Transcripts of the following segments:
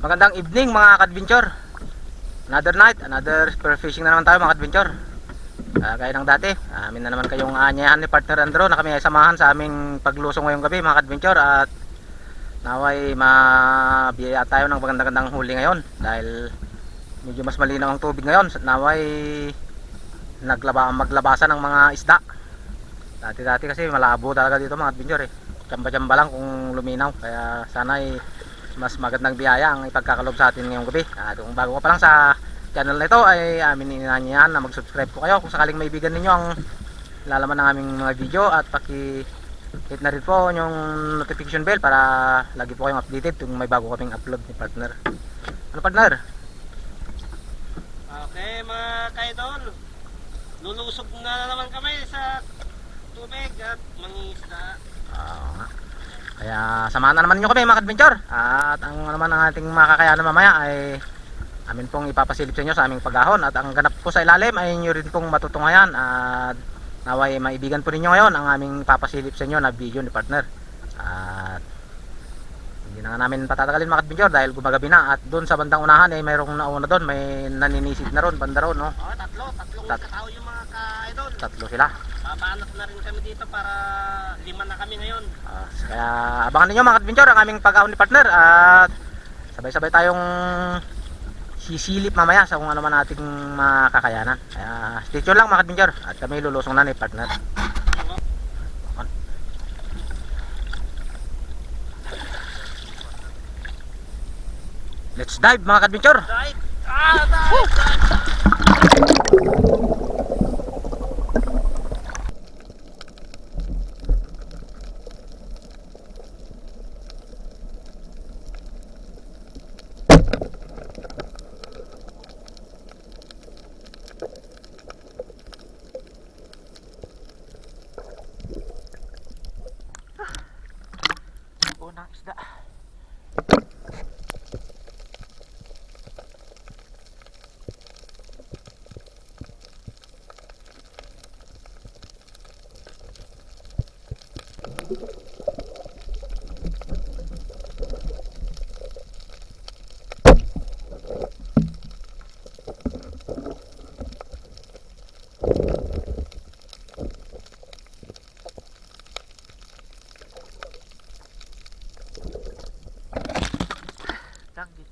Magandang evening mga ka-adventure. Another night, another spear fishing na naman tayo mga ka-adventure. Gaya ng dati, amin na naman kayong aanyahan ni partner Andrew na kami ay samahan sa aming paglusong ngayong gabi mga ka-adventure. At naway mabiyaya tayo ng magandang huli ngayon dahil medyo mas malinaw ang tubig ngayon. Naway maglabasan ng mga isda. Dati kasi malabo talaga dito mga adventure Tsamba-tsamba lang kung luminaw. Kaya sana ay mas magandang biyaya ang ipagkakalob sa atin ngayong gabi. Kung bago ka pa lang sa channel na ito ay amin inanyayahan na mag-subscribe po kayo kung sakaling maibigan ninyo ang lalaman ng aming mga video, at paki-hit na rin po yung notification bell para lagi po kayong updated kung may bago kaming upload ni partner. Ano partner? Okay mga kaidol, lulusog na naman kami sa tubig at mangisda. Kaya samahan na naman nyo kami mga adventure. At ang naman ang ating makakayanan mamaya ay amin pong ipapasilip sa inyo sa aming pag-ahon. At ang ganap po sa ilalim ay nyo rin pong matutunghayan. At naway maibigan po ninyo ngayon ang aming ipapasilip sa inyo na video ni partner. At hindi na namin patatagalin mga adventure dahil gumagabi na. At doon sa bandang unahan ay mayroong nauna doon, may naninisid na ron, banda ron, no? Tatlong katao yung mga ka-idol. Tatlo sila. Babanat na rin kami dito para 5 na kami ngayon. Kaya abangan ninyo mga adventure ang aming pag-ahon ni partner. At sabay-sabay tayong sisilip mamaya sa kung ano man ating makakayanan. Kaya stay tuned lang mga adventure. At kami lulusong na ni partner. Let's dive mga adventure. Dive! Dive! Unang isda. Tanggit.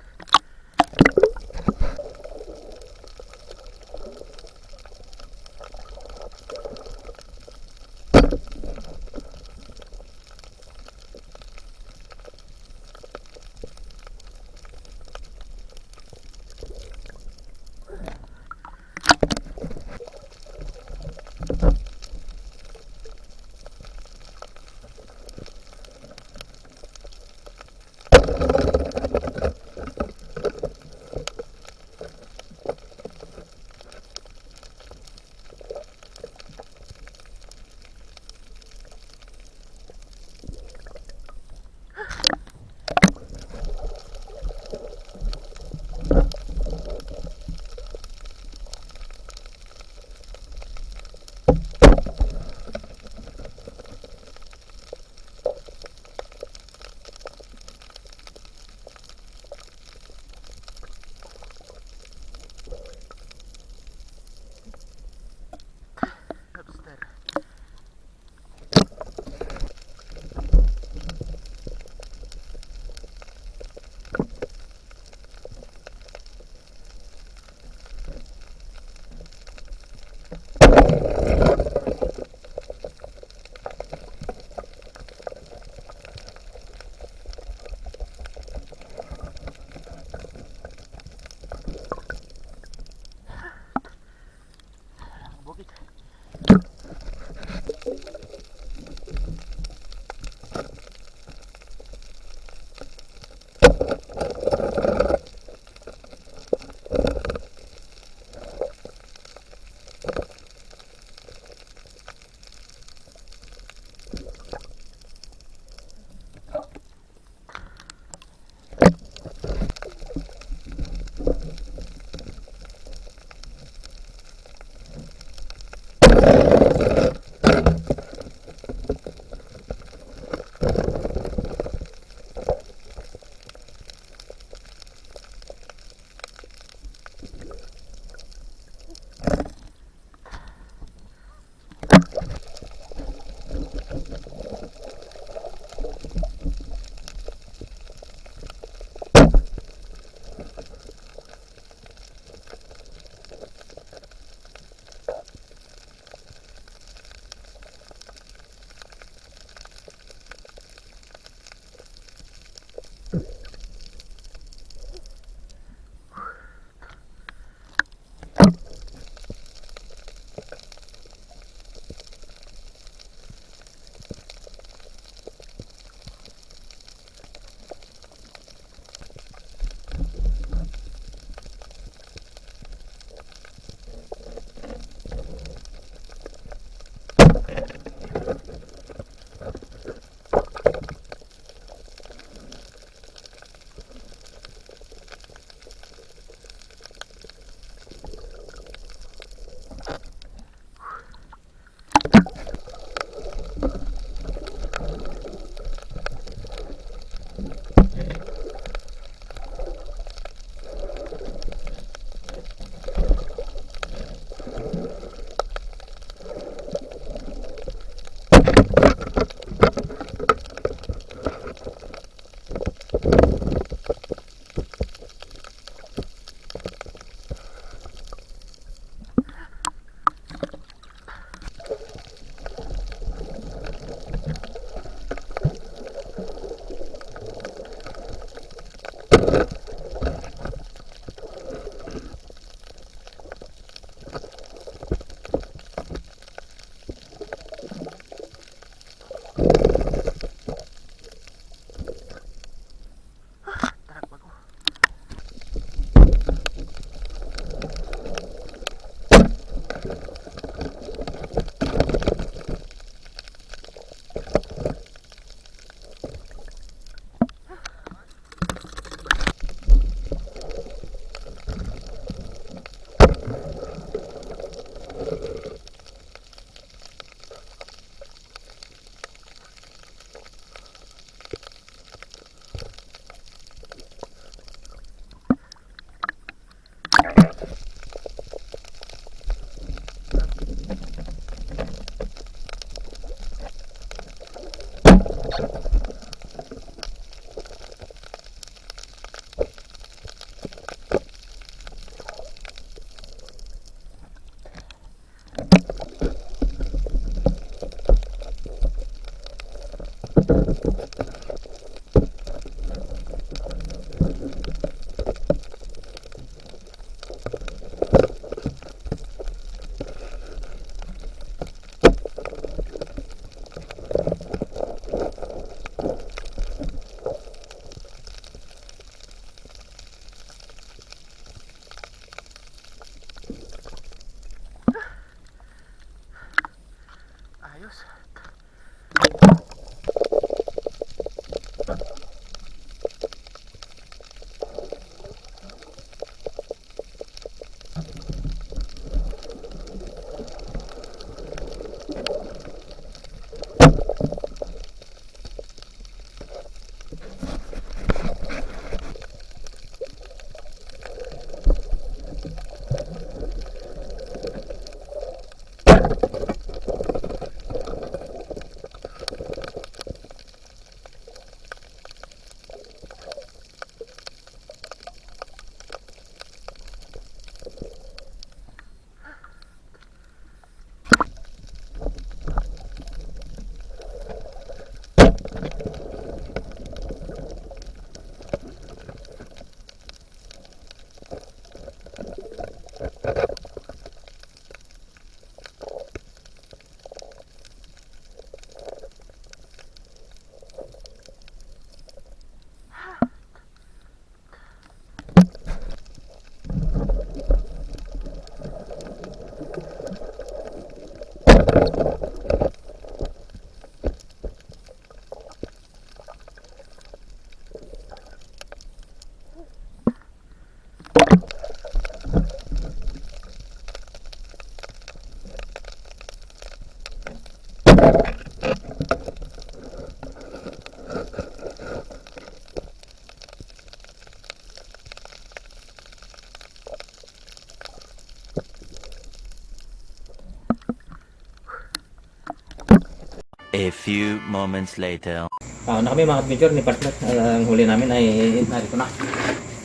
A few moments later. Na kami mga adventure ni partner. Ang huli namin ay narito na.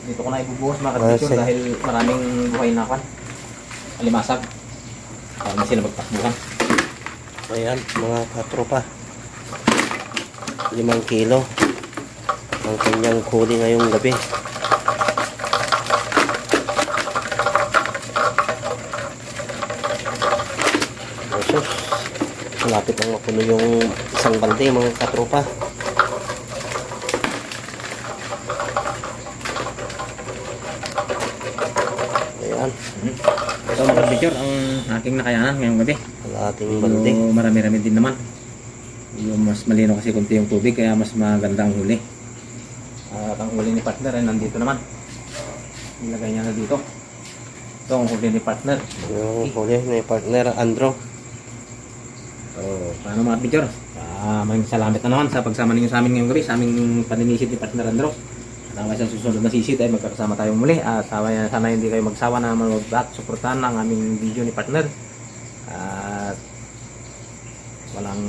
Dito ko na ibubuhos mga adventure dahil maraming buhay na kwan. Alimasag. Hindi sila magtakbuhan. Ayan, mga katropa. 5 kilo ang kanyang huli ngayong gabi. Osos, malapit ang mapuno yung isang balde mga katropa. Ayan, Ito mga adventure ang aking nakayanan ngayong gabi. ating balde. So, marami-rami din naman. Yung mas malino kasi kunti yung tubig kaya mas maganda ang huli. At ang huli ni partner ay nandito naman. Ilagay niya na dito. Ito ang huli ni partner. Yung huli ni partner Andro. So, paano mga adventure? Maraming salamat na naman sa pagsama ninyo sa amin ngayong gabi, sa aming paninisid ni partner Andro. Naway sa susunod na sisid ay magkakasama tayong muli at sana hindi kayo magsawa na manood at suportahan ang aming video ni partner. At walang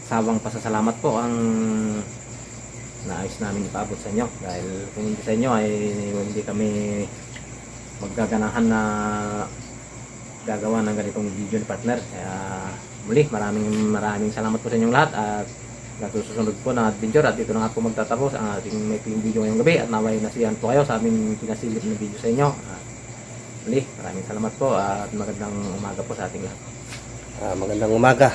sawang pasasalamat po ang naayos namin ipaabot sa inyo dahil kung hindi sa inyo ay hindi kami maggaganahan na gagawa ng ganitong video ni partner. Kaya muli maraming salamat po sa inyong lahat at susunod po na adventure at dito na nga po magtatapos ang ating maikling video ngayong gabi at naway nasiyahan po kayo sa aming pinasilip na video sa inyo. At muli maraming salamat po at magandang umaga po sa ating lahat. Magandang umaga.